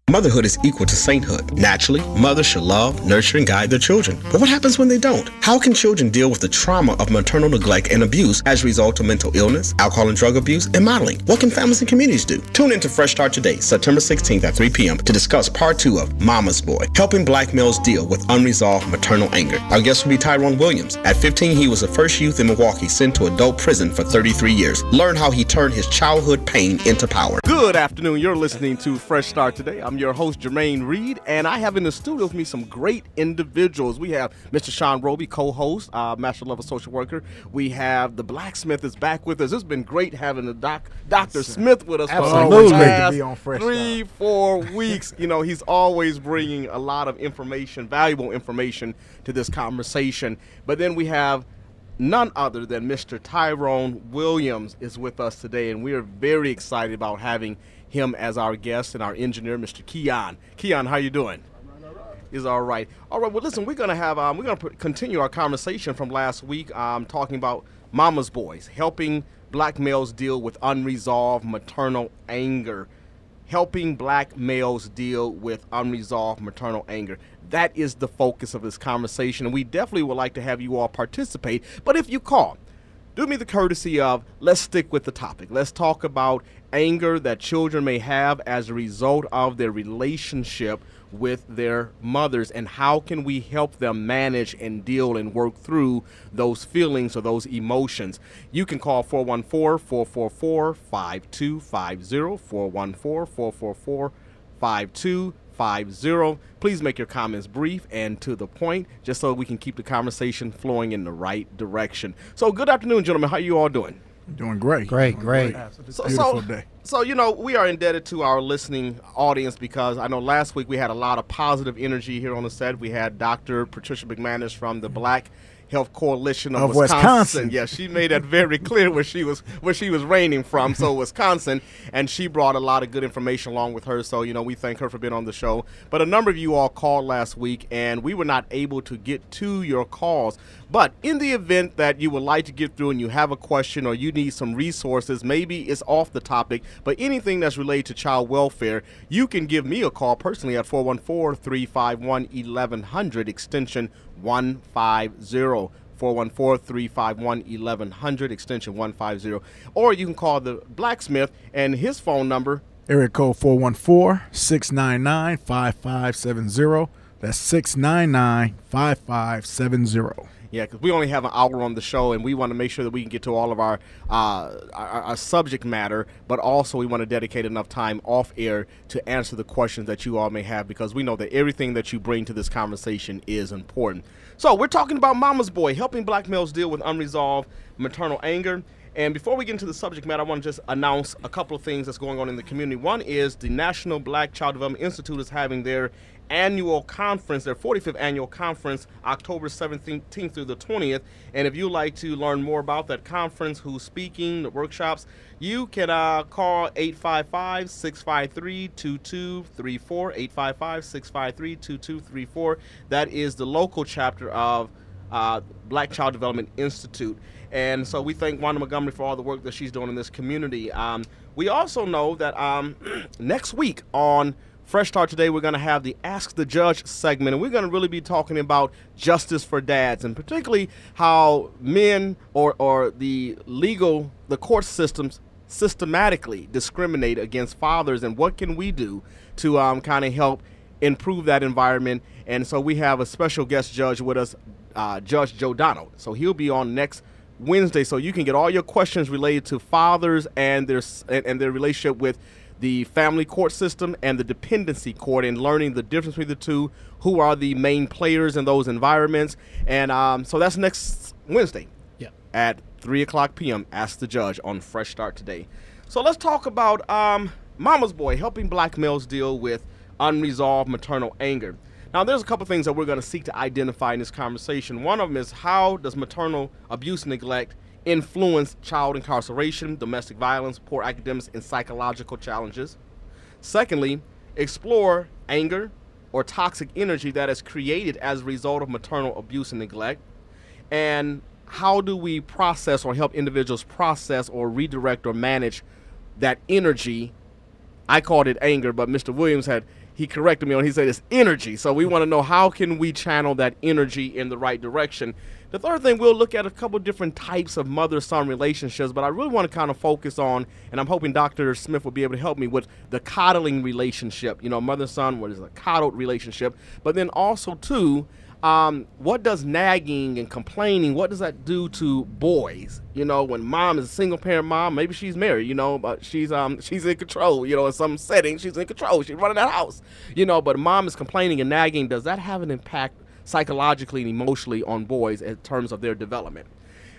Motherhood is equal to sainthood. Naturally, mothers should love, nurture, and guide their children. But what happens when they don't? How can children deal with the trauma of maternal neglect and abuse as a result of mental illness, alcohol and drug abuse, and modeling? What can families and communities do? Tune in to Fresh Start today, September 16th at 3 p.m. to discuss part 2 of Mama's Boy, helping black males deal with unresolved maternal anger. Our guest will be Tyrone Williams. At 15, he was the first youth in Milwaukee sent to adult prison for 33 years. Learn how he turned his childhood pain into power. Good afternoon. You're listening to Fresh Start today. I'm your host, Jermaine Reed, and I have in the studio with me some great individuals. We have Mr. Sean Roby, co-host, Master Level Social Worker. We have the Blacksmith is back with us. It's been great having the Dr. Smith with us for the last 3-4 weeks. You know, he's always bringing a lot of information, valuable information to this conversation. But then we have none other than Mr. Tyrone Williams is with us today, and we are very excited about having him as our guest and our engineer, Mr. Keon. Keon, how you doing? Is all right. All right. Well, listen, we're gonna continue our conversation from last week, talking about Mama's Boys, helping black males deal with unresolved maternal anger. Helping black males deal with unresolved maternal anger. That is the focus of this conversation, and we definitely would like to have you all participate. But if you call, do me the courtesy of, let's stick with the topic. Let's talk about anger that children may have as a result of their relationship with their mothers, and how can we help them manage and deal and work through those feelings or those emotions. You can call 414-444-5250, 414-444-5250. Please make your comments brief and to the point, just so we can keep the conversation flowing in the right direction. So good afternoon, gentlemen. How you all doing? Doing great. Great. Beautiful day. So, you know, we are indebted to our listening audience because I know last week we had a lot of positive energy here on the set. We had Dr. Patricia McManus from the Black Health Coalition of Wisconsin. Yeah, she made that very clear where she was reigning from, so Wisconsin, and she brought a lot of good information along with her. So, you know, we thank her for being on the show. But a number of you all called last week, and we were not able to get to your calls. But in the event that you would like to get through and you have a question or you need some resources, maybe it's off the topic, but anything that's related to child welfare, you can give me a call personally at 414-351-1100, extension 150. 414-351-1100, extension 150. Or you can call the Blacksmith, and his phone number, area code 414-699-5570. That's 699-5570. Yeah, because we only have an hour on the show, and we want to make sure that we can get to all of our subject matter, but also we want to dedicate enough time off air to answer the questions that you all may have, because we know that everything that you bring to this conversation is important. So we're talking about Mama's Boy, helping black males deal with unresolved maternal anger. And before we get into the subject matter, I want to just announce a couple of things that's going on in the community. One is the National Black Child Development Institute is having their annual conference, their 45th annual conference, October 17th through the 20th. And if you'd like to learn more about that conference, who's speaking, the workshops, you can call 855-653-2234, 855-653-2234. That is the local chapter of Black Child Development Institute. And so we thank Wanda Montgomery for all the work that she's doing in this community. We also know that next week on Fresh Start Today, we're going to have the Ask the Judge segment, and we're going to really be talking about justice for dads, and particularly how men or the court systems systematically discriminate against fathers, and what can we do to kind of help improve that environment. And so we have a special guest judge with us, Judge Joe Donald. So he'll be on next Wednesday, so you can get all your questions related to fathers and their relationship with the family court system and the dependency court, and learning the difference between the two, who are the main players in those environments. And so that's next Wednesday at 3:00 p.m. Ask the Judge on Fresh Start Today. So let's talk about Mama's Boy, helping black males deal with unresolved maternal anger. Now, there's a couple things that we're going to seek to identify in this conversation. One of them is, how does maternal abuse and neglect influence child incarceration, domestic violence, poor academics, and psychological challenges? Secondly, explore anger or toxic energy that is created as a result of maternal abuse and neglect. And how do we process or help individuals process or redirect or manage that energy? I called it anger, but Mr. Williams had he corrected me on. He said it's energy. So we want to know how can we channel that energy in the right direction. The third thing, we'll look at a couple different types of mother-son relationships, but I really want to kind of focus on, and I'm hoping Dr. Smith will be able to help me with the coddling relationship. You know, mother-son, what is a coddled relationship? But then also, too, what does nagging and complaining, what does that do to boys? You know, when mom is a single parent mom, maybe she's married, you know, but she's in control, you know, in some setting, she's in control, she's running that house, you know, but mom is complaining and nagging. Does that have an impact psychologically and emotionally on boys in terms of their development?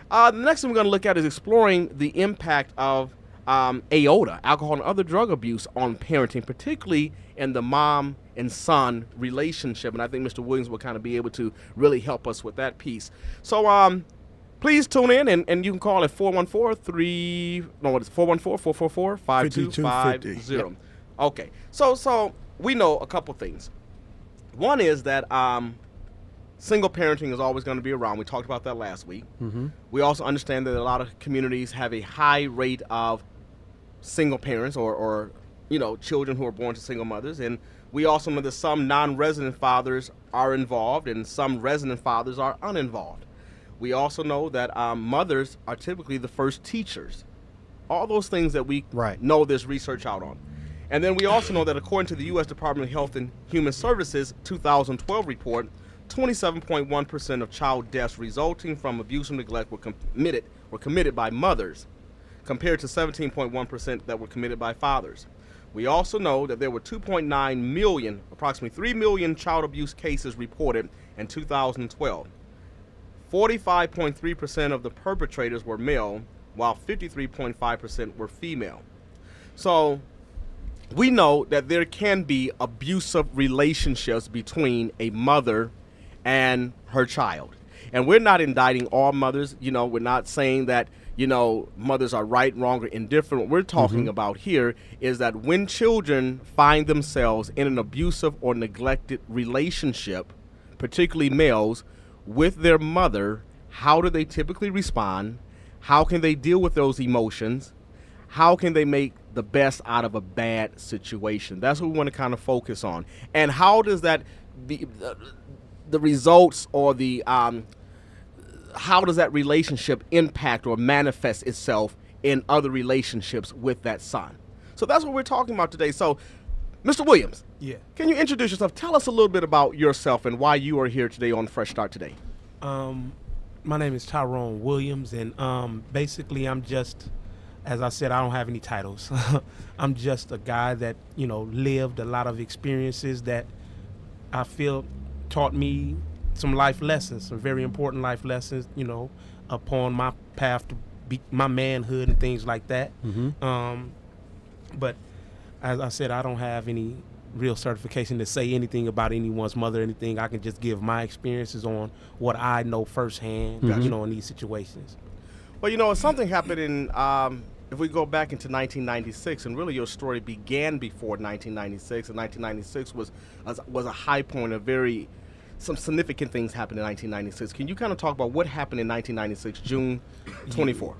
The next thing we're going to look at is exploring the impact of AOTA, alcohol and other drug abuse, on parenting, particularly in the mom and son relationship. And I think Mr. Williams will kind of be able to really help us with that piece. So please tune in, and you can call at 414-444-5250. Yep. Okay, so we know a couple things. One is that single parenting is always going to be around. We talked about that last week. Mm-hmm. We also understand that a lot of communities have a high rate of single parents or you know, children who are born to single mothers. And we also know that some non-resident fathers are involved and some resident fathers are uninvolved. We also know that mothers are typically the first teachers. All those things that we know there's research out on. And then we also know that according to the U.S. Department of Health and Human Services 2012 report, 27.1% of child deaths resulting from abuse and neglect were committed by mothers, compared to 17.1% that were committed by fathers. We also know that there were 2.9 million, approximately 3 million child abuse cases reported in 2012. 45.3% of the perpetrators were male, while 53.5% were female. So we know that there can be abusive relationships between a mother and her child. And we're not indicting all mothers. You know, we're not saying that, you know, mothers are right, wrong, or indifferent. What we're talking about here is that when children find themselves in an abusive or neglected relationship, particularly males, with their mother, how do they typically respond? How can they deal with those emotions? How can they make the best out of a bad situation? That's what we want to kind of focus on. And how does that the results or the how does that relationship impact or manifest itself in other relationships with that son? So that's what we're talking about today. So, Mr. Williams, can you introduce yourself? Tell us a little bit about yourself and why you are here today on Fresh Start Today. My name is Tyrone Williams, and basically I'm just, as I said, I don't have any titles. I'm just a guy that, you know, lived a lot of experiences that I feel taught me some life lessons, some very important life lessons, you know, upon my path to be my manhood and things like that. But as I said, I don't have any real certification to say anything about anyone's mother or anything. I can just give my experiences on what I know firsthand, you know, in these situations. Well, you know, something happened in, if we go back into 1996, and really your story began before 1996, and 1996 was a high point, some significant things happened in 1996. Can you kind of talk about what happened in 1996, June 24?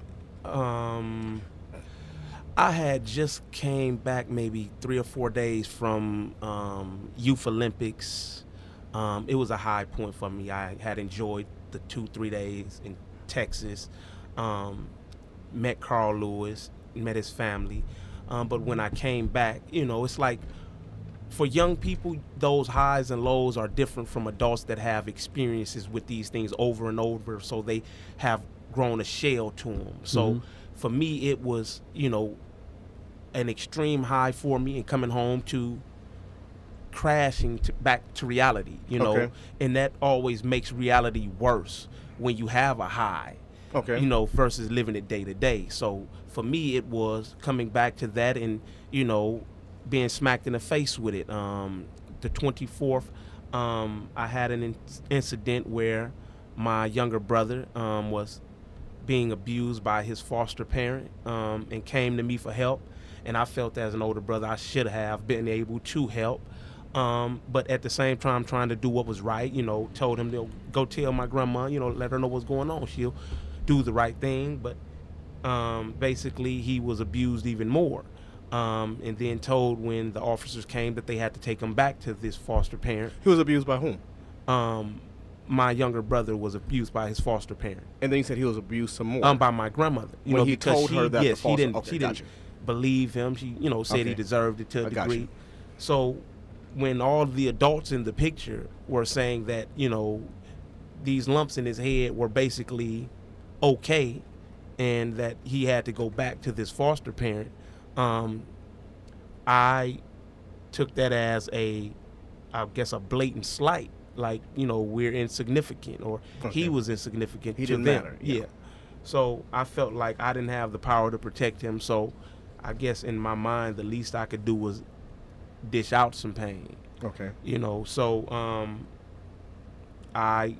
I had just came back maybe 3 or 4 days from Youth Olympics. It was a high point for me. I had enjoyed the 2-3 days in Texas, met Carl Lewis, met his family. But when I came back, you know, it's like, for young people, those highs and lows are different from adults that have experiences with these things over and over, so they have grown a shell to them. So for me, it was, you know, an extreme high for me, and coming home to crashing back to reality, you know, and that always makes reality worse when you have a high, you know, versus living it day to day. So for me, it was coming back to that and, you know, being smacked in the face with it. The 24th, I had an incident where my younger brother was being abused by his foster parent, and came to me for help. And I felt as an older brother I should have been able to help. But at the same time, trying to do what was right, you know, told him to go tell my grandma, you know, let her know what's going on. She'll do the right thing. But basically, he was abused even more. and then told when the officers came that they had to take him back to this foster parent. He was abused by whom? My younger brother was abused by his foster parent. And then you said he was abused some more. By my grandmother. When he told her that yes, the foster... she didn't believe him. She, said he deserved it to a degree. So when all the adults in the picture were saying that, these lumps in his head were basically okay and that he had to go back to this foster parent, I took that as a blatant slight. Like, we're insignificant, or he was insignificant he to didn't them. matter. Yeah. So I felt like I didn't have the power to protect him. So I guess in my mind, the least I could do was dish out some pain. Okay. So I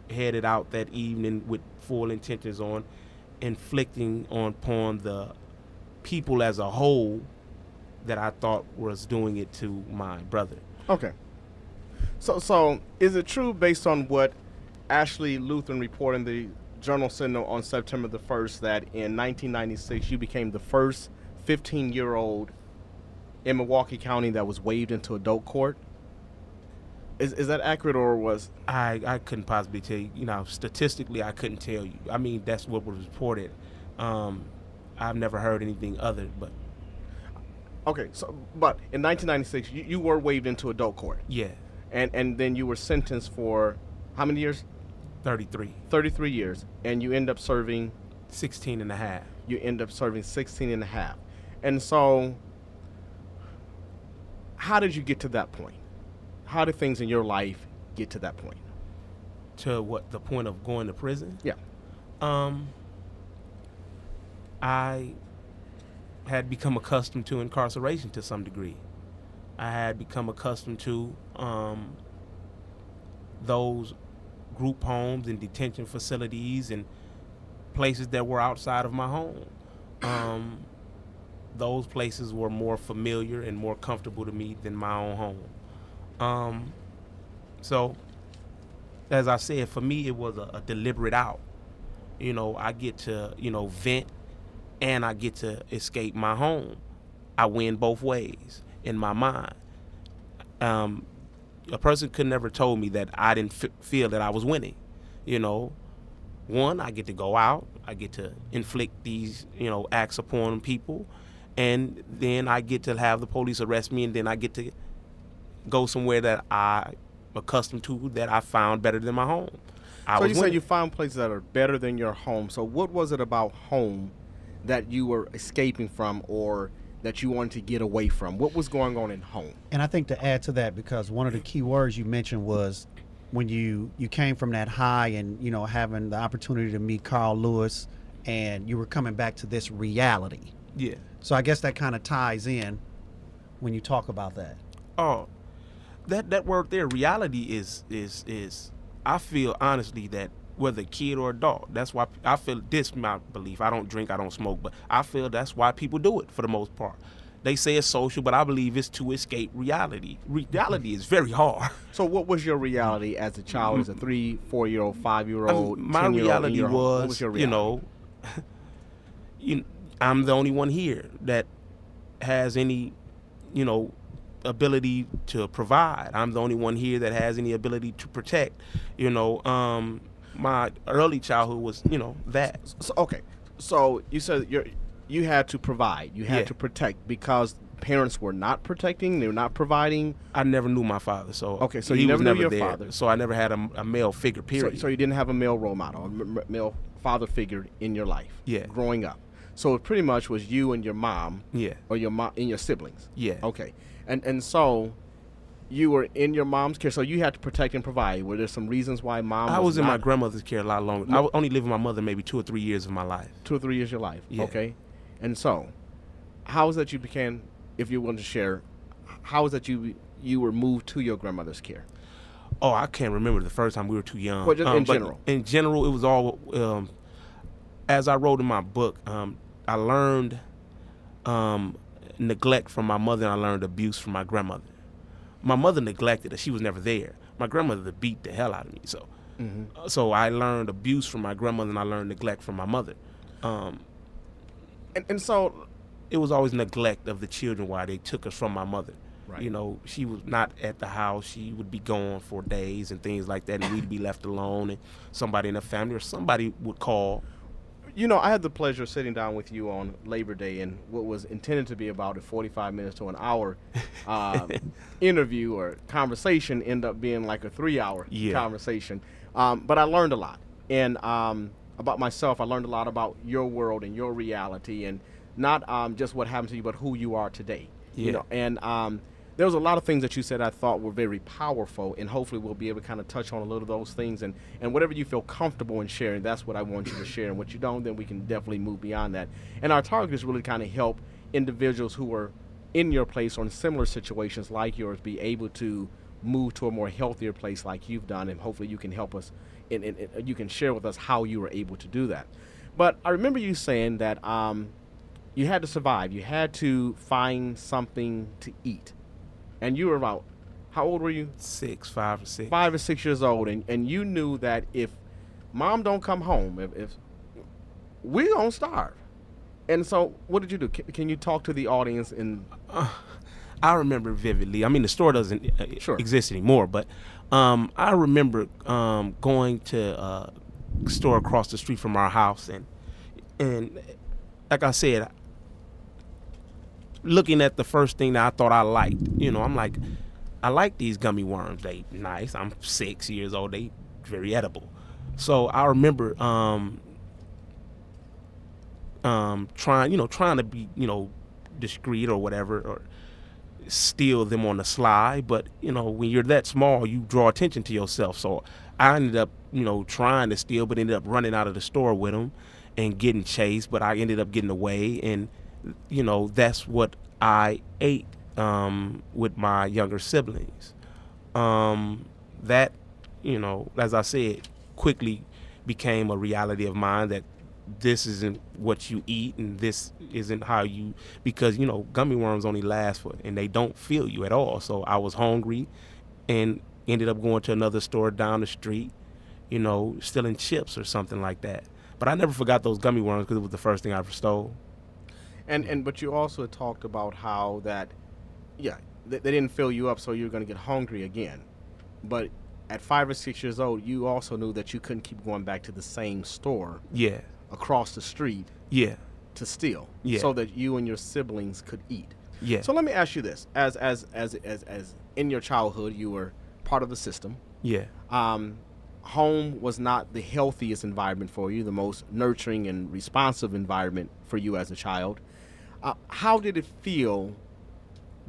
headed out that evening with full intentions on inflicting upon the people as a whole that I thought was doing it to my brother. Okay. So is it true, based on what Ashley Lutheran reported in the Journal-Sentinel on September the 1st, that in 1996 you became the first 15-year-old in Milwaukee County that was waived into adult court? Is that accurate, or was... I couldn't possibly tell you. Statistically, I couldn't tell you. I mean, that's what was reported. I've never heard anything other, but... Okay, but in 1996, you were waived into adult court. Yeah. And then you were sentenced for how many years? 33. 33 years. And you end up serving? 16 and a half. You end up serving 16 and a half. And so, how did you get to that point? How did things in your life get to that point? To what, the point of going to prison? Yeah. I had become accustomed to incarceration to some degree. I had become accustomed to those group homes and detention facilities and places that were outside of my home. Those places were more familiar and more comfortable to me than my own home. So, as I said, for me, it was a deliberate out. I get to, vent, and I get to escape my home. I win both ways in my mind. A person could never told me that I didn't feel that I was winning. One, I get to go out, I get to inflict these, acts upon people, and then I get to have the police arrest me, and then I get to go somewhere that I'm accustomed to, that I found better than my home. So you said you found places that are better than your home. So what was it about home that you were escaping from, or that you wanted to get away from? What was going on in home? And I think to add to that, because one of the key words you mentioned was when you came from that high and, having the opportunity to meet Carl Lewis, and you were coming back to this reality. Yeah. So I guess that kind of ties in when you talk about that. Oh, that word there, reality is I feel honestly that whether kid or adult, that's why I feel, this my belief. I don't drink, I don't smoke, but I feel that's why people do it for the most part. They say it's social, but I believe it's to escape reality. Reality is very hard. So what was your reality as a child, as a 3, 4-year-old, 5-year-old, 10-year-old? My reality was, what was your reality? I'm the only one here that has any, ability to provide. I'm the only one here that has any ability to protect. My early childhood was, that. So, okay. So you said you had to provide, you had to protect, because parents were not protecting, they were not providing. I never knew my father, so okay. So he you was never knew never your there. father. So I never had a male figure. Period. So you didn't have a male role model, a male father figure in your life. Yeah. Growing up. So it pretty much was you and your mom. Yeah. Or your mom and your siblings. Yeah. Okay. And so you were in your mom's care, so you had to protect and provide. Were there some reasons why mom I was in not my grandmother's care a lot longer. I only lived with my mother maybe 2 or 3 years of my life. 2 or 3 years of your life. Yeah. Okay. And so, how is that you became, if you want to share, how is that you were moved to your grandmother's care? Oh, I can't remember the first time. We were too young. Well, just in general. In general, it was all, as I wrote in my book, I learned neglect from my mother, and I learned abuse from my grandmother. My mother neglected her. She was never there. My grandmother beat the hell out of me. So so I learned abuse from my grandmother, and I learned neglect from my mother. And so it was always neglect of the children while they took us from my mother. Right. You know, she was not at the house. She would be gone for days and things like that, and we'd be left alone, and somebody in the family or somebody would call. You know, I had the pleasure of sitting down with you on Labor Day, and what was intended to be about a 45 minutes to an hour interview or conversation ended up being like a 3-hour conversation. But I learned a lot. And about myself, I learned a lot about your world and your reality, and not just what happened to you, but who you are today. Yeah. You know, and there was a lot of things that you said I thought were very powerful, and hopefully we'll be able to kind of touch on a little of those things, and whatever you feel comfortable in sharing, that's what I want you to share, and what you don't, then we can definitely move beyond that. And our target is really kind of help individuals who are in your place or in similar situations like yours be able to move to a more healthier place like you've done, and hopefully you can help us, and you can share with us how you were able to do that. But I remember you saying that you had to survive. You had to find something to eat. And you were about, how old were you? 5 or 6. 5 or 6 years old. And you knew that if mom don't come home, if we gonna starve. And so what did you do? Can you talk to the audience? And I remember vividly. I mean, the store doesn't exist anymore, but I remember going to a store across the street from our house, and like I said, looking at the first thing that I thought I liked, you know, I'm like, I like these gummy worms. They nice. I'm 6 years old. They very edible. So I remember trying to be, discreet or whatever, or steal them on the sly. But, when you're that small, you draw attention to yourself. So I ended up, trying to steal, but ended up running out of the store with them and getting chased. But I ended up getting away, and that's what I ate with my younger siblings. That, as I said, quickly became a reality of mine, that this isn't what you eat, and this isn't how you, because, gummy worms only last and they don't fill you at all. So I was hungry and ended up going to another store down the street, stealing chips or something like that. But I never forgot those gummy worms because it was the first thing I ever stole. But you also talked about how that, they didn't fill you up, so you were going to get hungry again. But at 5 or 6 years old, you also knew that you couldn't keep going back to the same store. Yeah. Across the street. Yeah. To steal. Yeah. So that you and your siblings could eat. Yeah. So let me ask you this: as in your childhood, you were part of the system. Yeah. Home was not the healthiest environment for you, the most nurturing and responsive environment for you as a child. How did it feel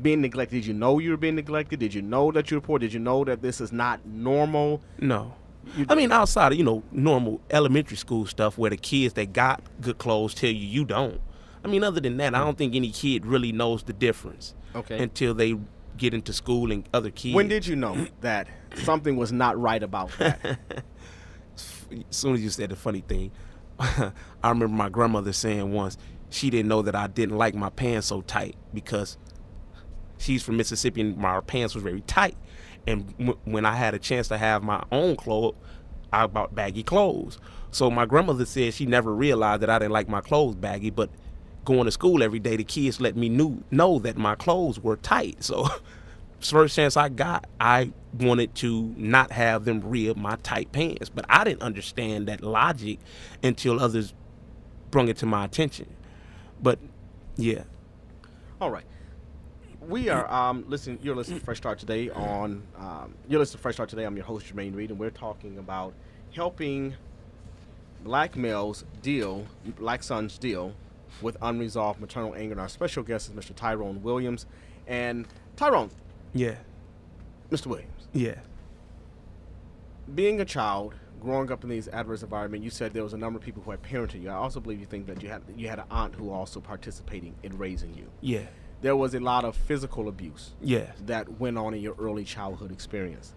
being neglected? Did you know you were being neglected? Did you know that you were poor? Did you know that this is not normal? No. I mean, outside of, normal elementary school stuff where the kids that got good clothes tell you don't. I mean, other than that, I don't think any kid really knows the difference until they get into school and other kids. When did you know that something was not right about that? As soon as you said the funny thing, I remember my grandmother saying once she didn't know that I didn't like my pants so tight because she's from Mississippi and my pants was very tight. And when I had a chance to have my own clothes, I bought baggy clothes. So my grandmother said she never realized that I didn't like my clothes baggy, but going to school every day, the kids let me know that my clothes were tight. So first chance I got, I wanted to not have them rib my tight pants. But I didn't understand that logic until others brought it to my attention. But, yeah. All right. We are listening. You're listening to Fresh Start Today on. You're listening to Fresh Start Today. I'm your host, Jermaine Reed, and we're talking about helping black males black sons deal with unresolved maternal anger. And our special guest is Mr. Tyrone Williams. And Tyrone. Yeah. Mr. Williams. Yeah. Being a child, growing up in these adverse environments, you said there was a number of people who had parented you. I also believe you think that you had an aunt who also participating in raising you. Yeah. There was a lot of physical abuse that went on in your early childhood experience.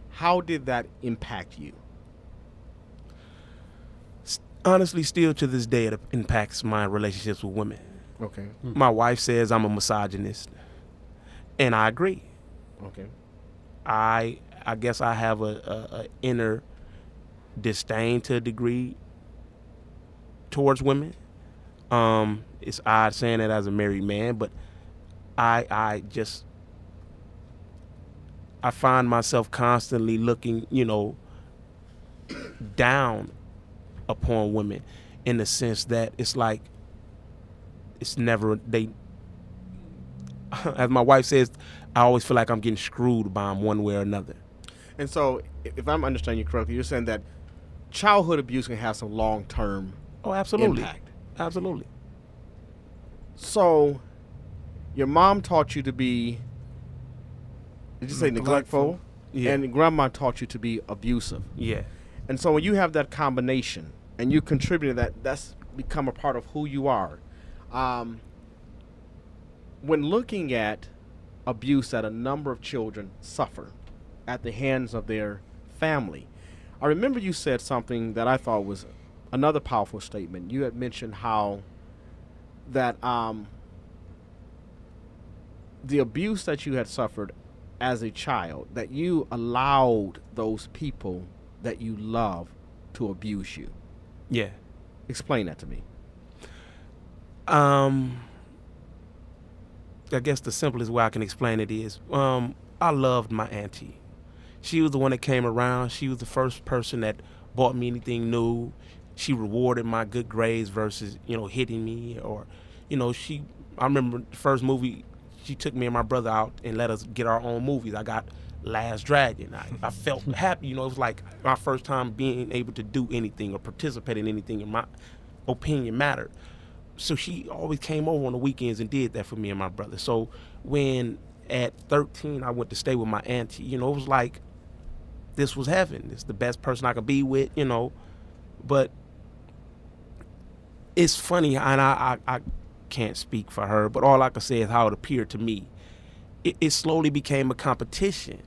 How did that impact you? Honestly, still to this day, it impacts my relationships with women. Okay. My wife says I'm a misogynist, and I agree. Okay. I guess I have a inner disdain to a degree towards women. It's odd saying that as a married man, but I find myself constantly looking, down upon women in the sense that it's like it's never as my wife says, I always feel like I'm getting screwed by them one way or another. And so, if I'm understanding you correctly, you're saying that childhood abuse can have some long-term absolutely impact. Absolutely. So, your mom taught you to be, did you say neglectful? Yeah. And grandma taught you to be abusive. Yeah. And so when you have that combination and you contribute to that, that's become a part of who you are. When looking at abuse that a number of children suffer at the hands of their family, I remember you said something that I thought was another powerful statement. You had mentioned how that the abuse that you had suffered as a child, that you allowed those people that you love to abuse you. Yeah. Explain that to me. I guess the simplest way I can explain it is I loved my auntie. She was the one that came around. She was the first person that bought me anything new. She rewarded my good grades versus, hitting me or, I remember the first movie, she took me and my brother out and let us get our own movies. I got Last Dragon. I felt happy. It was like my first time being able to do anything or participate in anything, and my opinion mattered. So she always came over on the weekends and did that for me and my brother. So when at 13 I went to stay with my auntie, it was like this was heaven. It's the best person I could be with, But it's funny, and I can't speak for her, but all I can say is how it appeared to me. It slowly became a competition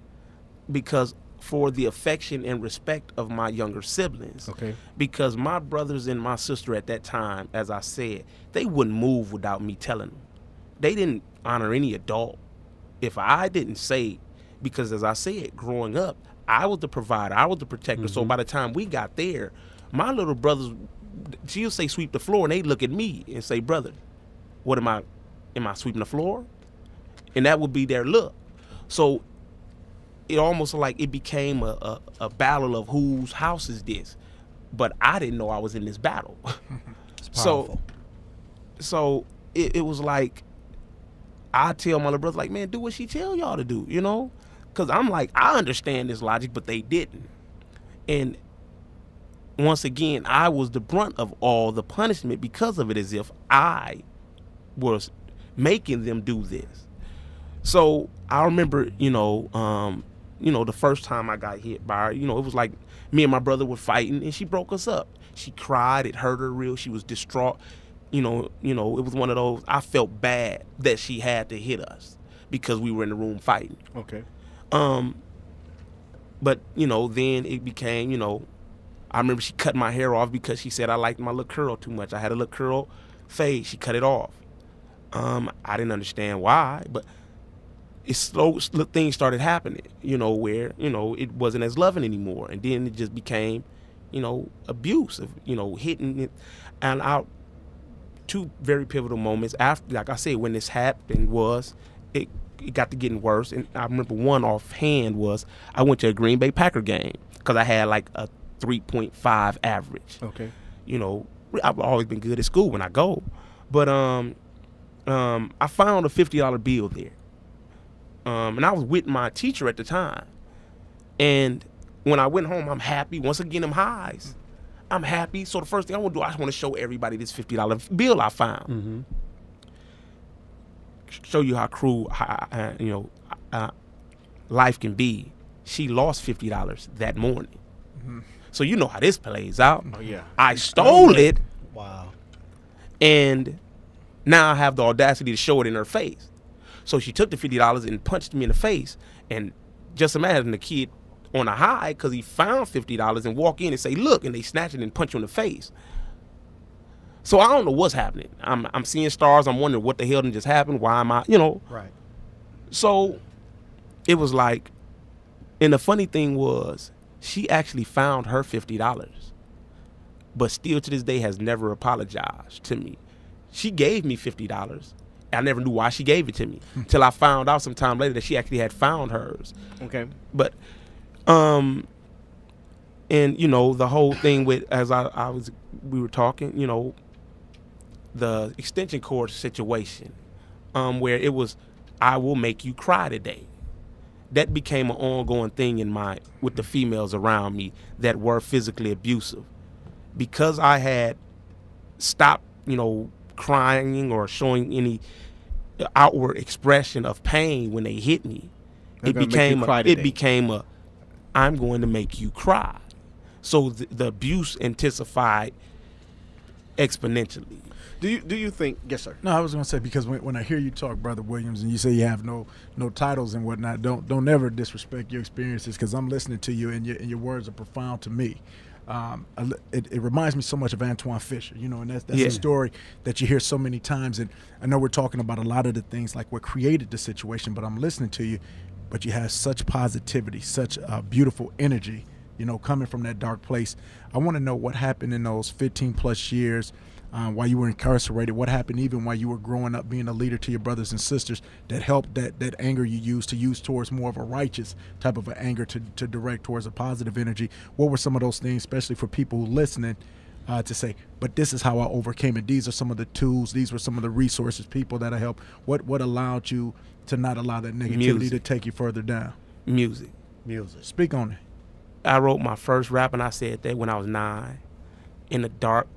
because for the affection and respect of my younger siblings. Okay. Because my brothers and my sister at that time, as I said, they wouldn't move without me telling them. They didn't honor any adult. If I didn't say, because as I said, growing up, I was the provider, I was the protector. So by the time we got there, my little brothers, she'll say sweep the floor, and they look at me and say, brother, what am I sweeping the floor? And that would be their look. So it almost like it became a battle of whose house is this. But I didn't know I was in this battle. It's powerful. So it was like, I tell my little brother, like, man, do what she tell y'all to do, Because I'm like, I understand this logic, but they didn't. And once again, I was the brunt of all the punishment because of it, as if I was making them do this. So I remember, the first time I got hit by her, it was like me and my brother were fighting and she broke us up. She cried, it hurt her real, she was distraught. It was one of those, I felt bad that she had to hit us because we were in the room fighting. Okay. But, then it became, I remember she cut my hair off because she said I liked my little curl too much. I had a little curl fade, she cut it off. I didn't understand why, but things started happening, where, it wasn't as loving anymore. And then it just became, abuse of, hitting it. And two very pivotal moments after, like I said, when this happened was, it got to getting worse. And I remember one offhand was, I went to a Green Bay Packer game because I had like a 3.5 average. Okay. I've always been good at school when I go. But I found a $50 bill there. And I was with my teacher at the time. And when I went home, I'm happy. Once again, them highs. I'm happy. So the first thing I want to do, I just want to show everybody this $50 bill I found. Mm-hmm. Show you how cruel, life can be. She lost $50 that morning. Mm-hmm. So you know how this plays out. Oh, yeah. I stole it. Wow. And now I have the audacity to show it in her face. So she took the $50 and punched me in the face. And just imagine the kid on a high because he found $50 and walk in and say, look, and they snatch it and punch you in the face. So I don't know what's happening. I'm seeing stars. I'm wondering what the hell done just happened. Why am I, Right. So it was like, and the funny thing was, she actually found her $50, but still to this day has never apologized to me. She gave me $50. I never knew why she gave it to me till I found out some time later that she actually had found hers. Okay. But, and you know, the whole thing with, as we were talking, you know, the extension cord situation, where it was, I will make you cry today. That became an ongoing thing with the females around me that were physically abusive. Because I had stopped, you know, crying or showing any outward expression of pain when they hit me, it became a I'm going to make you cry. So the abuse intensified exponentially. Do you think? Yes, sir. No, I was going to say, because when I hear you talk, Brother Williams, and you say you have no titles and whatnot, don't ever disrespect your experiences, because I'm listening to you, and your words are profound to me. It reminds me so much of Antoine Fisher, you know, and that's a story that you hear so many times. And I know we're talking about a lot of the things like what created the situation, but I'm listening to you, but you have such positivity, such beautiful energy, you know, coming from that dark place. I want to know what happened in those 15 plus years while you were incarcerated. What happened even while you were growing up, being a leader to your brothers and sisters, that helped that anger you used to use towards more of a righteous type of an anger to direct towards a positive energy? What were some of those things, especially for people who listening, to say, but this is how I overcame it. These are some of the tools. These were some of the resources, people that I helped. What allowed you to not allow that negativity to take you further down? Music. Speak on it. I wrote my first rap, and I said that when I was 9, in the dark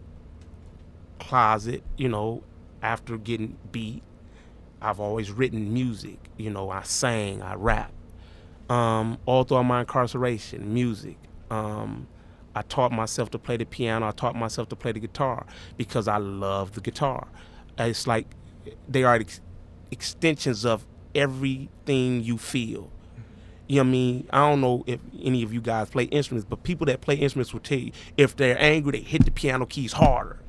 closet, you know, after getting beat. I've always written music, you know, I sang, I rap. All throughout my incarceration, music. I taught myself to play the piano, I taught myself to play the guitar because I love the guitar. It's like they are extensions of everything you feel. You know what I mean? I don't know if any of you guys play instruments, but people that play instruments will tell you if they're angry, they hit the piano keys harder.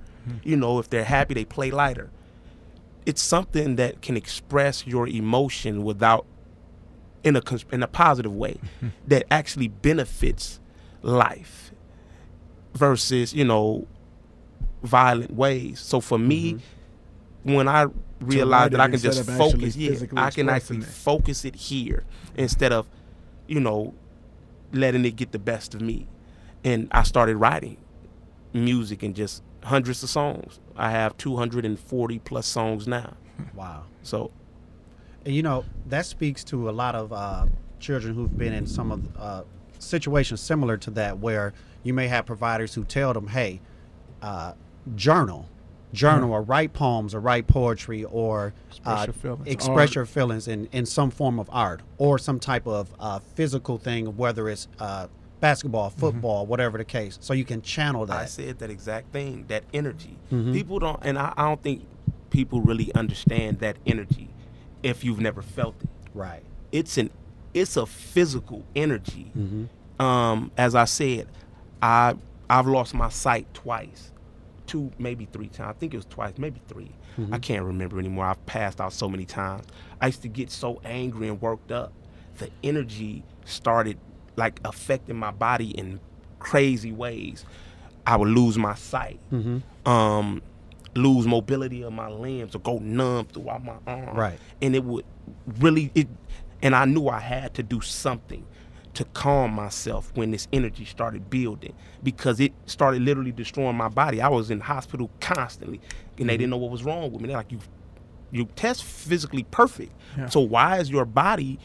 You know, if they're happy, they play lighter. It's something that can express your emotion without, in a positive way, that actually benefits life versus, you know, violent ways. So for me, when I realized that I can just focus, I can actually focus it here instead of, you know, letting it get the best of me. And I started writing music and just hundreds of songs. I have 240 plus songs now. Wow. So, and you know, that speaks to a lot of children who've been in some of situations similar to that, where you may have providers who tell them, hey, journal or write poems or write poetry or express your feelings in some form of art or some type of physical thing, whether it's basketball, football, whatever the case, so you can channel that. I said that exact thing, that energy. People don't, and I don't think people really understand that energy if you've never felt it. Right. It's a physical energy. As I said, I've lost my sight twice, 2, maybe 3 times. I think it was twice, maybe 3. I can't remember anymore. I've passed out so many times. I used to get so angry and worked up. The energy started like affecting my body in crazy ways. I would lose my sight, lose mobility of my limbs, or go numb throughout my arm. Right. And it would really, and I knew I had to do something to calm myself when this energy started building, because it started literally destroying my body. I was in the hospital constantly, and they didn't know what was wrong with me. They're like, you test physically perfect, so why is your body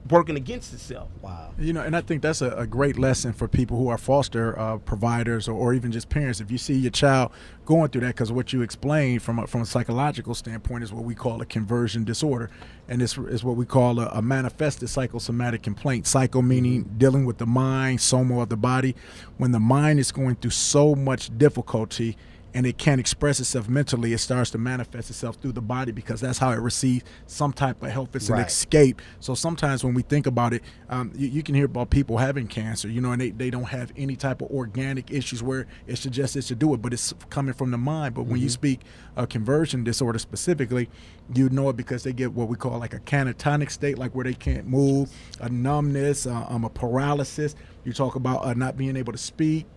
working against itself? Wow. You know, and I think that's a great lesson for people who are foster providers or even just parents. If you see your child going through that, because what you explained from a psychological standpoint is what we call a conversion disorder, and this is what we call a manifested psychosomatic complaint. Psycho meaning dealing with the mind, soma of the body. When the mind is going through so much difficulty and it can't express itself mentally, it starts to manifest itself through the body, because that's how it receives some type of help. It's an escape. So sometimes when we think about it, you can hear about people having cancer, you know, and they don't have any type of organic issues where it suggests it should do it, but it's coming from the mind. But when you speak a conversion disorder specifically, you know it because they get what we call like a catatonic state, like where they can't move, a numbness, a paralysis. You talk about not being able to speak,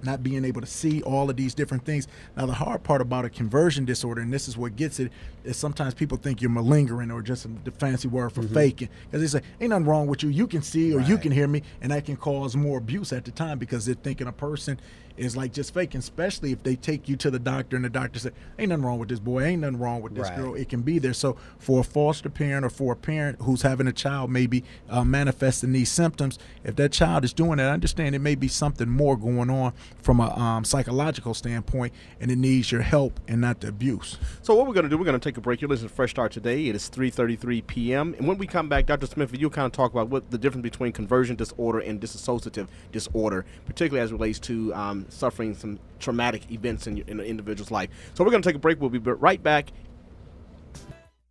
not being able to see all of these different things. Now, the hard part about a conversion disorder, and this is what gets it, is sometimes people think you're malingering or just the fancy word for faking. Because they say, ain't nothing wrong with you. You can see or you can hear me, and that can cause more abuse at the time because they're thinking a person is like just faking, especially if they take you to the doctor and the doctor said, ain't nothing wrong with this boy, ain't nothing wrong with this girl. It can be there. So for a foster parent or for a parent who's having a child maybe manifesting these symptoms, if that child is doing it, I understand it may be something more going on from a psychological standpoint, and it needs your help and not the abuse. So what we're going to do, we're going to take a break. You're listening to Fresh Start today. It is 3:33 p.m. And when we come back, Dr. Smith, you'll kind of talk about what the difference between conversion disorder and dissociative disorder, particularly as it relates to suffering some traumatic events in an individual's life. So we're going to take a break. We'll be right back.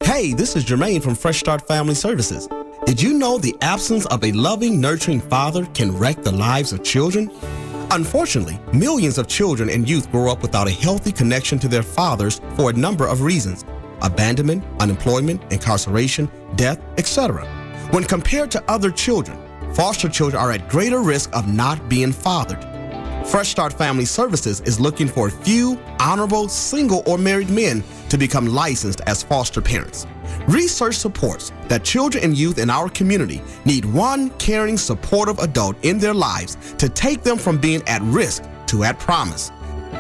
Hey, this is Jermaine from Fresh Start Family Services. Did you know the absence of a loving, nurturing father can wreck the lives of children? Unfortunately, millions of children and youth grow up without a healthy connection to their fathers for a number of reasons: abandonment, unemployment, incarceration, death, etc. When compared to other children, foster children are at greater risk of not being fathered. Fresh Start Family Services is looking for a few honorable single or married men to become licensed as foster parents. Research supports that children and youth in our community need one caring, supportive adult in their lives to take them from being at risk to at promise.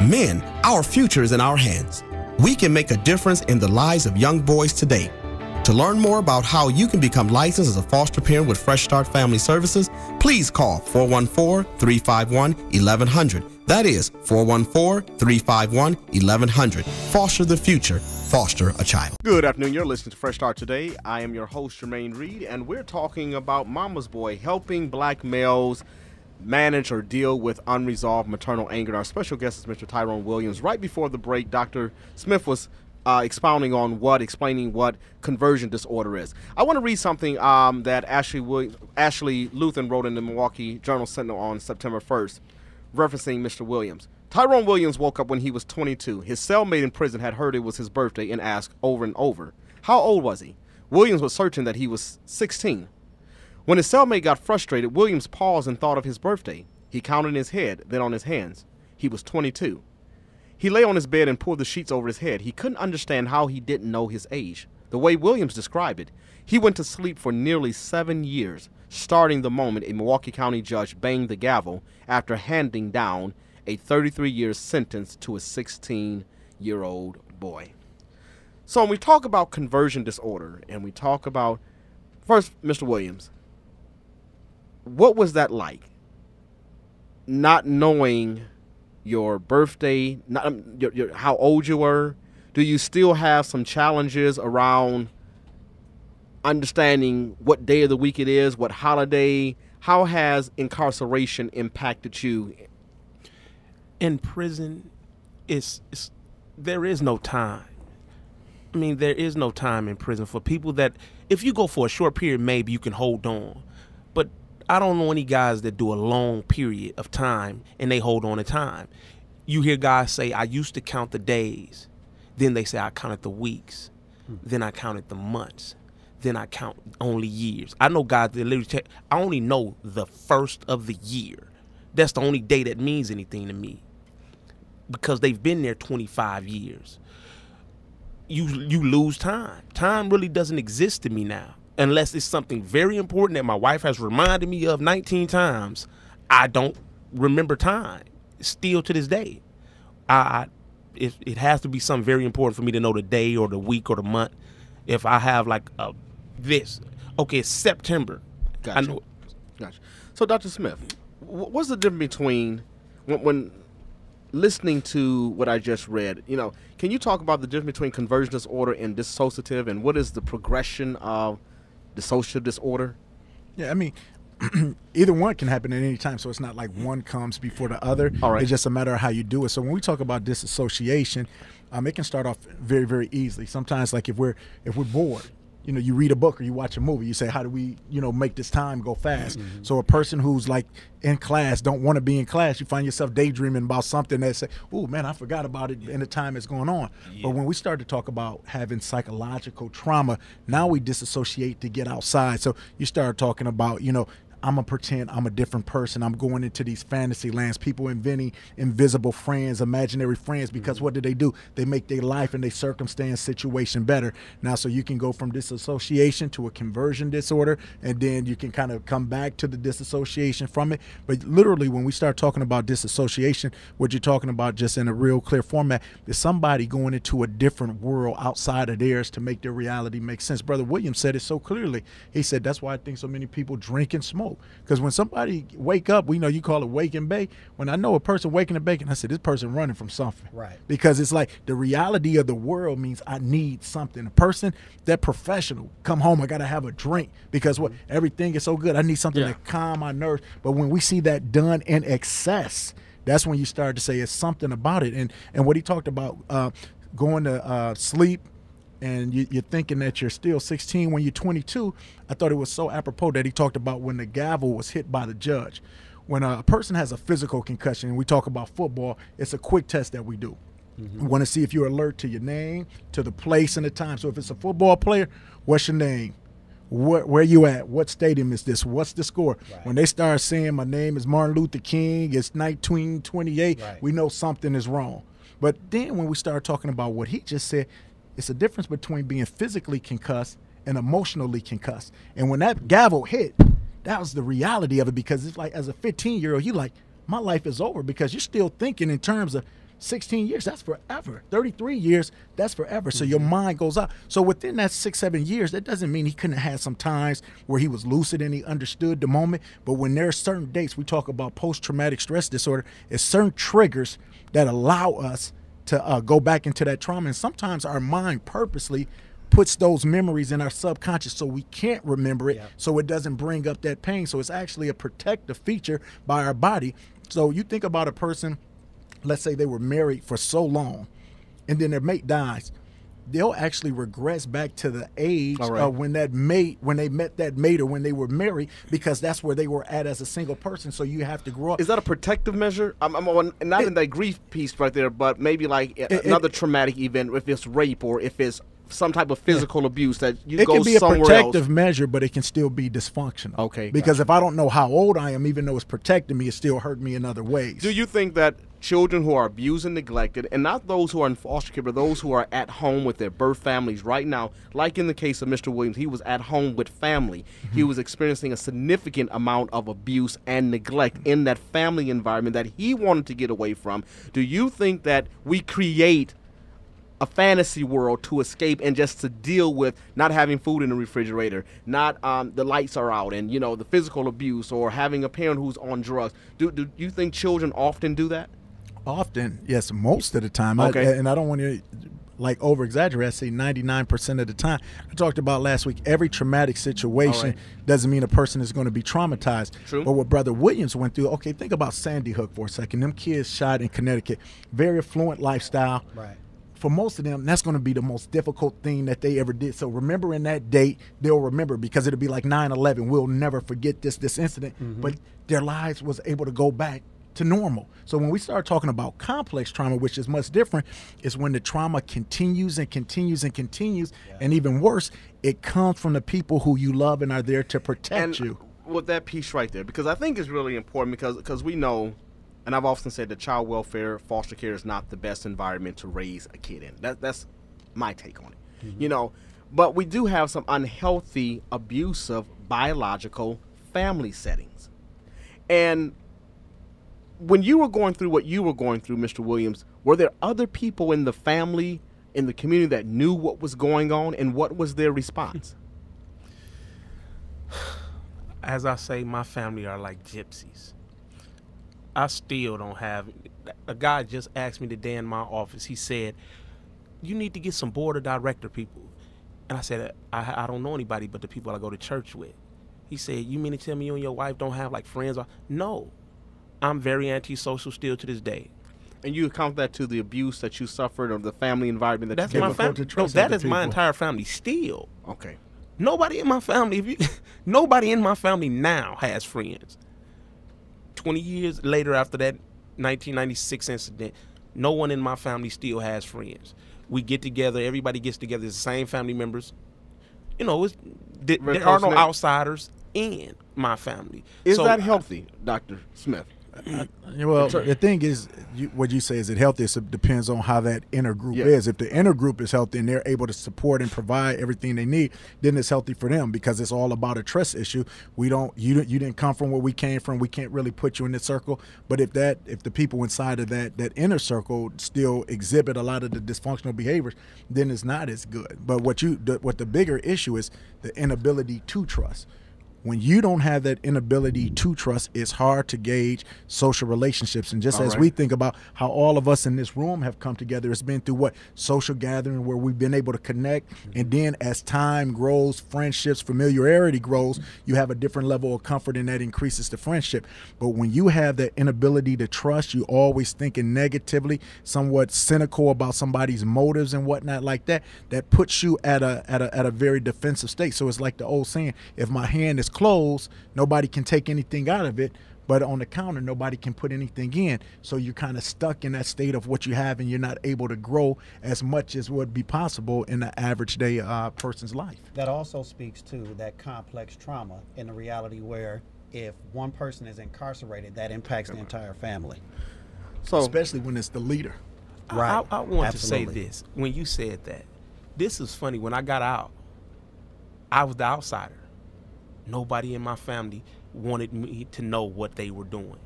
Men, our future is in our hands. We can make a difference in the lives of young boys today. To learn more about how you can become licensed as a foster parent with Fresh Start Family Services, please call 414-351-1100. That is 414-351-1100. Foster the future. Foster a child. Good afternoon. You're listening to Fresh Start today. I am your host, Jermaine Reed, and we're talking about Mama's Boy, helping black males manage or deal with unresolved maternal anger. And our special guest is Mr. Tyrone Williams. Right before the break, Dr. Smith was expounding on explaining what conversion disorder is. I want to read something that Ashley Luthen wrote in the Milwaukee Journal-Sentinel on September 1st, referencing Mr. Williams. Tyrone Williams woke up when he was 22. His cellmate in prison had heard it was his birthday and asked over and over, how old was he? Williams was certain that he was 16. When his cellmate got frustrated, Williams paused and thought of his birthday. He counted in his head, then on his hands. He was 22. He lay on his bed and pulled the sheets over his head. He couldn't understand how he didn't know his age. The way Williams described it, he went to sleep for nearly 7 years, starting the moment a Milwaukee County judge banged the gavel after handing down a 33-year sentence to a 16-year-old boy. So when we talk about conversion disorder and we talk about, first, Mr. Williams, what was that like? Not knowing your birthday, how old you were? Do you still have some challenges around understanding what day of the week it is, what holiday? How has incarceration impacted you? In prison, there is no time. I mean, there is no time in prison for people that, if you go for a short period, maybe you can hold on. But I don't know any guys that do a long period of time and they hold on to time. You hear guys say, I used to count the days. Then they say, I counted the weeks. Then I counted the months. Then I count only years. I know guys that literally say, I only know the first of the year. That's the only day that means anything to me, because they've been there 25 years. You lose time. Time really doesn't exist to me now. Unless it's something very important that my wife has reminded me of 19 times, I don't remember time. Still to this day. It has to be something very important for me to know the day or the week or the month. If I have like this, okay, it's September. Gotcha. I know. Gotcha. So, Dr. Smith, what's the difference between when listening to what I just read? Can you talk about the difference between conversion disorder and dissociative, and what is the progression of dissociative disorder? Yeah, I mean, either one can happen at any time, so it's not like one comes before the other. All right. It's just a matter of how you do it. So when we talk about disassociation, it can start off very, very easily. Sometimes, like if we're bored, you read a book or you watch a movie, you say, how do we, make this time go fast? Mm-hmm. So a person who's like in class, don't want to be in class, you find yourself daydreaming about something that say, oh man, I forgot about it, and the time is going on. Yeah. But when we start to talk about having psychological trauma, now we disassociate to get outside. So you start talking about, I'm going to pretend I'm a different person. I'm going into these fantasy lands, people inventing invisible friends, imaginary friends, because what do? They make their life and their circumstance situation better. Now, so you can go from disassociation to a conversion disorder, and then you can kind of come back to the disassociation from it. But literally, when we start talking about disassociation, what you're talking about just in a real clear format is somebody going into a different world outside of theirs to make their reality make sense. Brother Williams said it so clearly. He said, that's why I think so many people drink and smoke. Because when somebody wake up, we know you call it wake and bake. When I know a person waking and baking, I said, this person running from something. Right. Because it's like the reality of the world means I need something. A person, that professional, come home, I got to have a drink because what everything is so good. I need something to calm my nerves. But when we see that done in excess, that's when you start to say it's something about it. And what he talked about, going to sleep, and you're thinking that you're still 16 when you're 22. I thought it was so apropos that he talked about when the gavel was hit by the judge. When a person has a physical concussion, and we talk about football, it's a quick test that we do. We want to see if you're alert to your name, to the place and the time. So if it's a football player, what's your name? Where you at? What stadium is this? What's the score? Right. When they start saying my name is Martin Luther King, it's 1928, we know something is wrong. But then when we start talking about what he just said, it's a difference between being physically concussed and emotionally concussed. And when that gavel hit, that was the reality of it, because it's like as a 15-year-old, you're like, my life is over, because you're still thinking in terms of 16 years, that's forever. 33 years, that's forever. So your mind goes out. So within that 6-7 years, that doesn't mean he couldn't have had some times where he was lucid and he understood the moment. But when there are certain dates, we talk about post-traumatic stress disorder, it's certain triggers that allow us to go back into that trauma. And sometimes our mind purposely puts those memories in our subconscious so we can't remember it, so it doesn't bring up that pain. So it's actually a protective feature by our body. So you think about a person, let's say they were married for so long, and then their mate dies. They'll actually regress back to the age of when they met that mate, or when they were married, because that's where they were at as a single person. So you have to grow up. Is that a protective measure? I'm not in that grief piece right there, but maybe like another traumatic event, if it's rape or if it's some type of physical abuse that you go somewhere else. It can be a protective measure, but it can still be dysfunctional. Okay. Because if I don't know how old I am, even though it's protecting me, it still hurt me in other ways. Do you think that children who are abused and neglected, and not those who are in foster care, but those who are at home with their birth families right now, like in the case of Mr. Williams, he was at home with family. He was experiencing a significant amount of abuse and neglect in that family environment that he wanted to get away from. Do you think that we create a fantasy world to escape and just to deal with not having food in the refrigerator, not the lights are out, and the physical abuse, or having a parent who's on drugs? Do you think children often do that? Often, yes, most of the time. Okay. And I don't want to like over exaggerate. I say 99% of the time. I talked about last week, every traumatic situation doesn't mean a person is going to be traumatized. True. But what Brother Williams went through, okay, think about Sandy Hook for a second. Them kids shot in Connecticut, very affluent lifestyle. Right. For most of them, that's going to be the most difficult thing that they ever did. So remembering that date, they'll remember, because it'll be like 9/11. We'll never forget this incident. But their lives was able to go back to normal. So when we start talking about complex trauma, which is much different, is when the trauma continues and continues and continues, and even worse, it comes from the people who you love and are there to protect you. With that piece right there, because I think it's really important, because we know, and I've often said that child welfare, foster care is not the best environment to raise a kid in. That's my take on it. But we do have some unhealthy, abusive, biological family settings. And when you were going through what you were going through, Mr. Williams, were there other people in the family, in the community, that knew what was going on, and what was their response? As I say, my family are like gypsies. I still don't have. A guy just asked me today in my office. He said, "You need to get some board of director people." And I said, I don't know anybody but the people I go to church with. He said, "You mean to tell me you and your wife don't have like friends?" No. I'm very antisocial still to this day. And you account that to the abuse that you suffered, or the family environment that That's you my family. No, that is my entire family still. Okay. Nobody in my family, nobody in my family now has friends. 20 years later, after that 1996 incident, no one in my family still has friends. We get together, everybody gets together, it's the same family members. There are no outsiders. in my family. Is So that healthy, Dr. Smith? Well, the thing is, what you say, is it healthy? It depends on how that inner group is. If the inner group is healthy and they're able to support and provide everything they need, then it's healthy for them, because it's all about a trust issue. You didn't come from where we came from. We can't really put you in this circle. But if the people inside of that inner circle still exhibit a lot of the dysfunctional behaviors, then it's not as good. But what the bigger issue is the inability to trust. When you don't have that inability to trust, it's hard to gauge social relationships. And just as we think about how all of us in this room have come together, it's been through social gathering where we've been able to connect. And then as time grows, friendships, familiarity grows, you have a different level of comfort, and that increases the friendship. But when you have that inability to trust, you always thinking negatively, somewhat cynical about somebody's motives and whatnot like that, that puts you at a very defensive state. So it's like the old saying, if my hand is closed, nobody can take anything out of it, but on the counter, nobody can put anything in. So you're kind of stuck in that state of what you have, and you're not able to grow as much as would be possible in the average day person's life. That also speaks to that complex trauma in the reality where if one person is incarcerated, that impacts the entire family. So, especially when it's the leader. Right. I want Absolutely. to say this. When you said that, this is funny. When I got out, I was the outsider. Nobody in my family wanted me to know what they were doing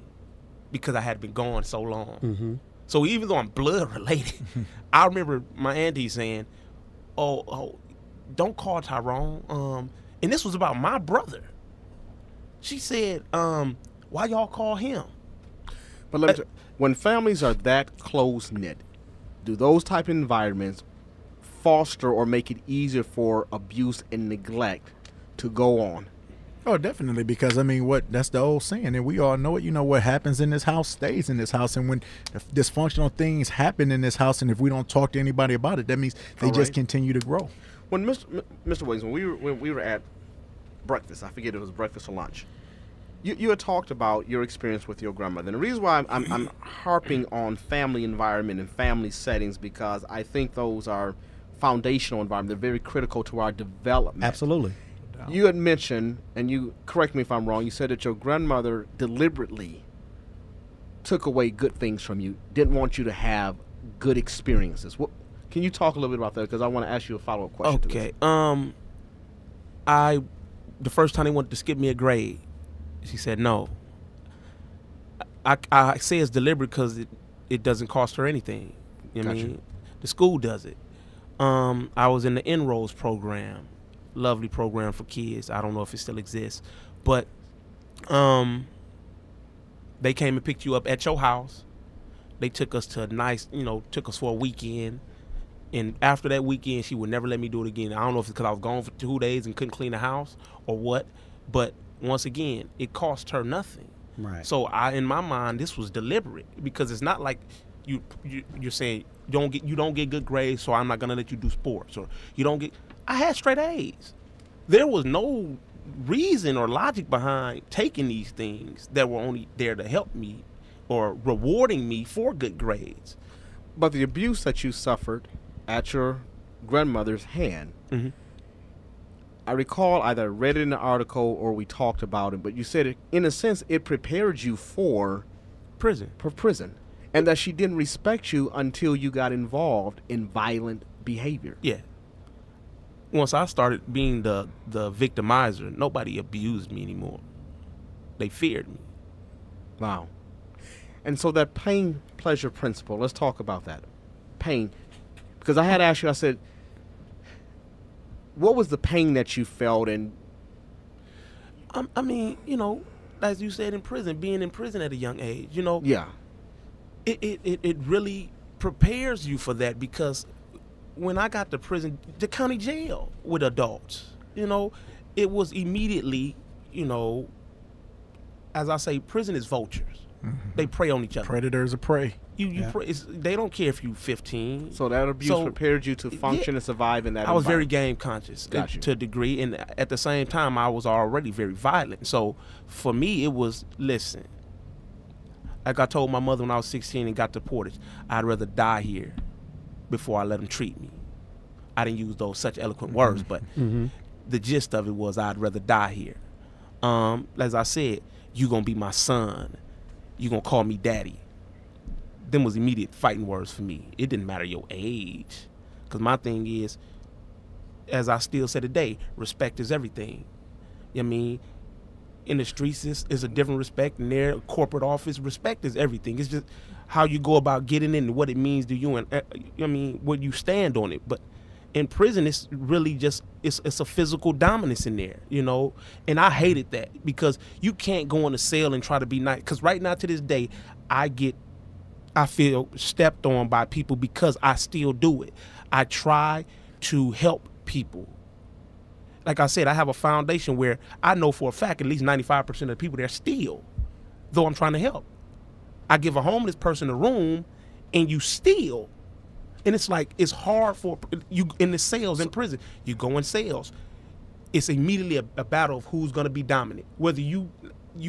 because I had been gone so long. So even though I'm blood related, I remember my auntie saying, oh, don't call Tyrone. And this was about my brother. She said, why y'all call him? but let me when families are that close-knit, do those type of environments foster or make it easier for abuse and neglect to go on? Oh, definitely, because that's the old saying, and we all know it. What happens in this house stays in this house, and when dysfunctional things happen in this house, and if we don't talk to anybody about it, that means they just continue to grow. When Mr. Williams, when we were at breakfast, I forget it was breakfast or lunch, you had talked about your experience with your grandmother, and the reason why I'm harping on family environment and family settings, because I think those are foundational environment. They're very critical to our development. Absolutely. You had mentioned, and you correct me if I'm wrong, you said that your grandmother deliberately took away good things from you, didn't want you to have good experiences. Can you talk a little bit about that? Because I want to ask you a follow-up question. Okay. The first time they wanted to skip me a grade, she said no. I say it's deliberate because it doesn't cost her anything. You know what I mean? The school does it. I was in the Unresolved program. Lovely program for kids. I don't know if it still exists, but they came and picked you up at your house. They took us to a nice, took us for a weekend, and after that weekend, she would never let me do it again. I don't know if it's because I was gone for 2 days and couldn't clean the house or what, but once again, it cost her nothing. Right. So in my mind, this was deliberate, because it's not like you're saying you don't get good grades, so I'm not gonna let you do sports, or you don't get. I had straight A's. There was no reason or logic behind taking these things that were only there to help me or rewarding me for good grades. But the abuse that you suffered at your grandmother's hand, I recall either read it in an article or we talked about it, but you said it, in a sense, it prepared you for Prison. and that she didn't respect you until you got involved in violent behavior. Yeah. Once I started being the victimizer, nobody abused me anymore. They feared me. Wow. And so that pain-pleasure principle, let's talk about that. Pain. Because I had asked you, I said, what was the pain that you felt? And I mean, as you said, in prison, being in prison at a young age, yeah, it really prepares you for that, because when I got to prison, the county jail with adults, it was immediately, as I say, prison is vultures. They prey on each other. Predators of prey. They don't care if you're 15. so that abuse prepared you to function and survive in that I was very environment. game conscious Got you. to a degree, and at the same time, I was already very violent. So for me, it was, listen, like I told my mother when I was 16 and got deported, I'd rather die here before I let them treat me. I didn't use those such eloquent words, but the gist of it was I'd rather die here. As I said, you gonna be my son. You gonna call me daddy. Them was immediate fighting words for me. It didn't matter your age. Because my thing is, as I still say today, respect is everything. You know what I mean? In the streets, is a different respect. In their corporate office, respect is everything. It's just how you go about getting in and what it means to you, and you know what I mean, where you stand on it. But in prison, it's really just it's a physical dominance in there, you know. And I hated that, because you can't go in a cell and try to be nice. Because right now, to this day, I feel stepped on by people because I still do it. I try to help people. Like I said, I have a foundation where I know for a fact at least 95% of the people there steal, though I'm trying to help. I give a homeless person a room and you steal. And it's like, it's hard for you in the cells in prison. You go in cells. It's immediately a battle of who's going to be dominant, whether you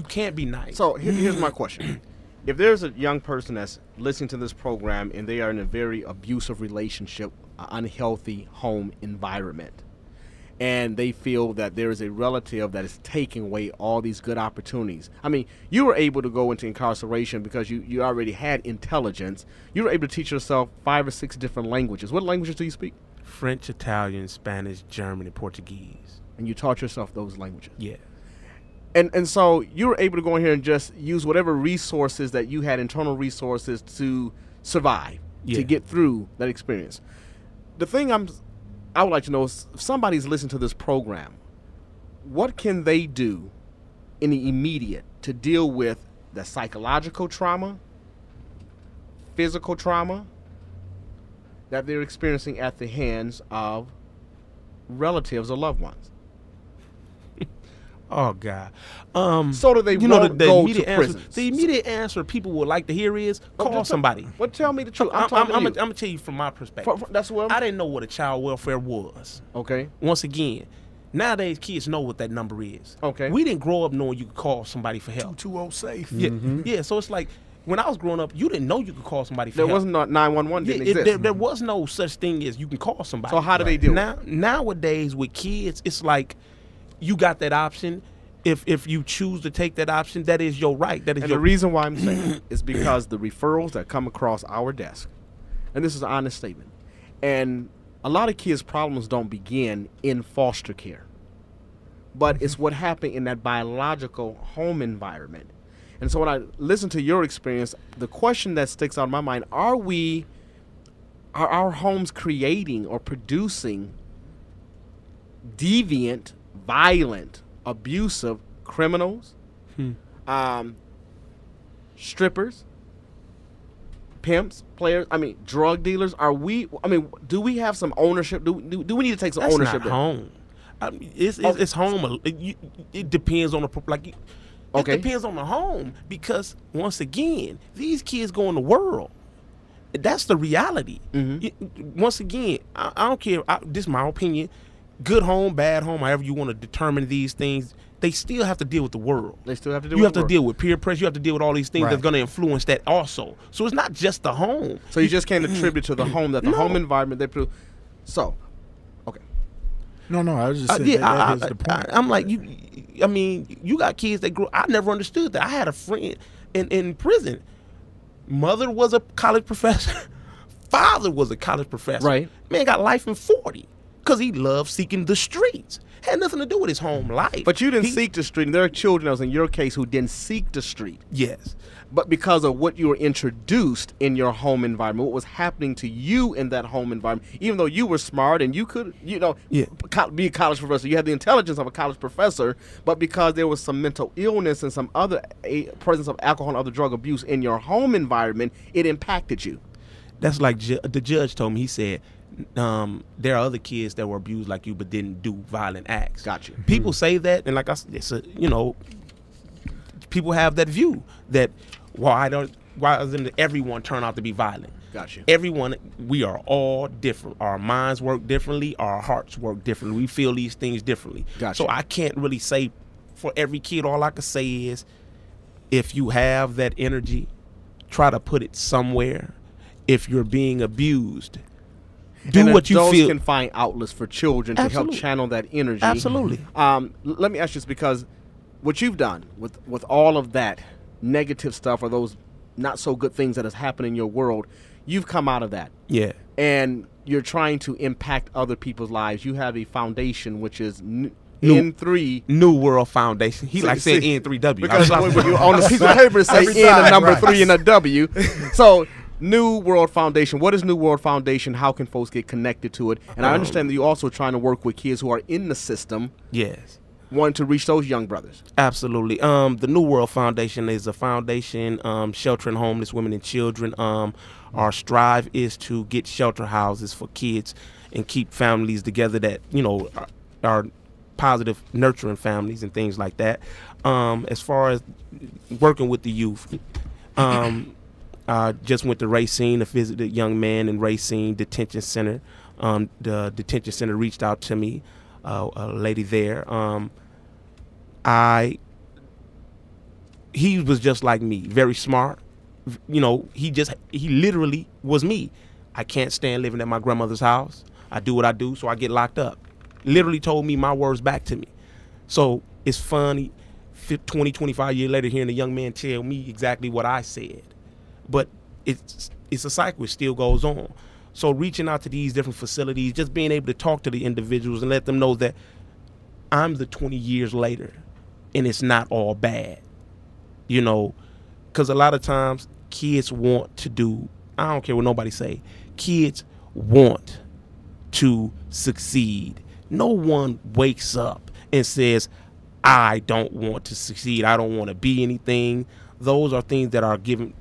can't be nice. So here's my question. If there's a young person that's listening to this program and they are in a very abusive relationship, unhealthy home environment, and they feel that there is a relative that is taking away all these good opportunities. I mean, you were able to go into incarceration because you already had intelligence. You were able to teach yourself 5 or 6 different languages. What languages do you speak? French, Italian, Spanish, German, and Portuguese. And you taught yourself those languages? Yeah. And so you were able to go in here and just use whatever resources that you had, internal resources, to survive, to get through that experience. The thing I would like to know is, if somebody's listening to this program, what can they do in the immediate to deal with the psychological trauma, physical trauma that they're experiencing at the hands of relatives or loved ones? Oh God! So do they you know, the go immediate to answer, prisons? The immediate answer people would like to hear is call somebody. Well, tell me the truth. I'm talking to you. gonna tell you from my perspective. That's what I didn't know what a child welfare was. Okay. Once again, nowadays kids know what that number is. Okay. We didn't grow up knowing you could call somebody for help. 220 safe. Yeah, yeah. So it's like, when I was growing up, you didn't know you could call somebody for There help. wasn't 911 didn't exist. There was no such thing as you can call somebody. So how do they do it? Nowadays with kids, it's like you got that option. If you choose to take that option, that is your right. That is And your the reason why I'm saying it is because the referrals that come across our desk, and this is an honest statement, and a lot of kids' problems don't begin in foster care, but it's what happened in that biological home environment. And so when I listen to your experience, the question that sticks out in my mind, are our homes creating or producing deviant, violent, abusive criminals, strippers, pimps, players, drug dealers? Do we have some ownership? Do we need to take some That's ownership not there? home. It's home. It depends on the Okay. It depends on the home, because once again, these kids go in the world. That's the reality. Once again, I don't care. This is my opinion. Good home, bad home, however you want to determine these things, they still have to deal with the world. They still have to deal You with have to deal with peer pressure. You have to deal with all these things Right. that's going to influence that also. So it's not just the home. So you just can't attribute to the home that the No. home environment they produce. So, okay. No, I was just saying that is the point. I'm like, you got kids that grew. I never understood that. I had a friend in prison. Mother was a college professor. Father was a college professor. Right. Man got life in 40 because he loved seeking the streets. Had nothing to do with his home life. But you didn't seek the street. And there are children, as in your case, who didn't seek the street. Yes. But because of what you were introduced in your home environment, what was happening to you in that home environment, even though you were smart and you could, be a college professor, you had the intelligence of a college professor, but because there was some mental illness and some other presence of alcohol and other drug abuse in your home environment, it impacted you. That's like the judge told me. He said, there are other kids that were abused like you but didn't do violent acts. Got you. People say that, and like I said, people have that view that why doesn't everyone turn out to be violent? Got you. Everyone, we are all different. Our minds work differently. Our hearts work differently. We feel these things differently. Got So you. I can't really say for every kid. All I can say is, if you have that energy, try to put it somewhere. If you're being abused, do And what you adults feel. can find outlets for children to help Absolutely. channel that energy. Absolutely. Let me ask you this, because what you've done with all of that negative stuff or those not so good things that has happened in your world, you've come out of that. Yeah. And you're trying to impact other people's lives. You have a foundation which is N3. New World Foundation. He like said N3W. Because on the piece of paper it say N a number 3 and a W. So New World Foundation. What is New World Foundation? How can folks get connected to it? And I understand that you're also trying to work with kids who are in the system. Yes. Wanting to reach those young brothers. Absolutely. The New World Foundation is a foundation sheltering homeless women and children. Our strive is to get shelter houses for kids and keep families together that, you know, are positive, nurturing families and things like that. As far as working with the youth, I just went to Racine to visit a young man in Racine Detention Center. The detention center reached out to me, a lady there. He was just like me, very smart. You know, he literally was me. I can't stand living at my grandmother's house. I do what I do, so I get locked up. Literally told me my words back to me. So it's funny, 20, 25 years later, hearing a young man tell me exactly what I said. But it's a cycle. It still goes on. So reaching out to these different facilities, just being able to talk to the individuals and let them know that I'm the 20 years later, and it's not all bad. You know, because a lot of times kids want to do, I don't care what nobody say, kids want to succeed. No one wakes up and says, I don't want to succeed. I don't want to be anything. Those are things that are given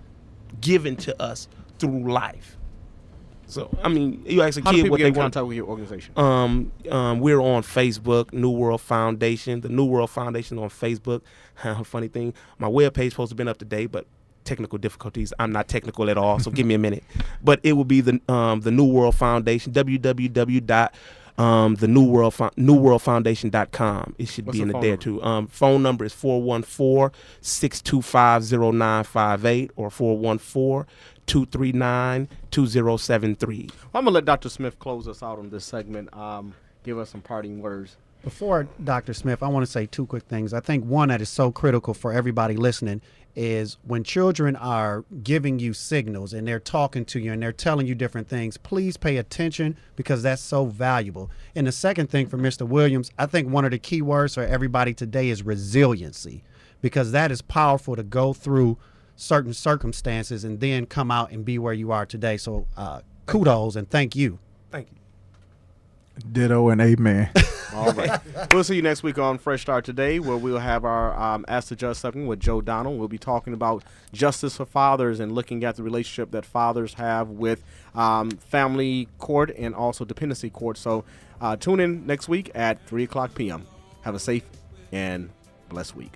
to us through life. So, I mean, you ask a kid what they want. How do people get in contact with your organization? We're on Facebook, New World Foundation. The New World Foundation on Facebook. Funny thing, my webpage supposed to have been up to date, but technical difficulties. I'm not technical at all, so give me a minute. But it will be the New World Foundation, www.newworldfoundation.com. It should be in the there too. Phone number is 414-625-0958 or 414-239-2073. I'm gonna let Dr. Smith close us out on this segment. Give us some parting words. Before Dr. Smith, I want to say two quick things. I think one that is so critical for everybody listening is when children are giving you signals and they're talking to you and they're telling you different things, please pay attention because that's so valuable. And the second thing for Mr. Williams, I think one of the key words for everybody today is resiliency, because that is powerful to go through certain circumstances and then come out and be where you are today. So kudos and thank you. Thank you. Ditto and amen. All right. We'll see you next week on Fresh Start Today, where we'll have our Ask the Judge segment with Joe Donald. We'll be talking about justice for fathers and looking at the relationship that fathers have with family court and also dependency court. So tune in next week at 3 o'clock p.m. Have a safe and blessed week.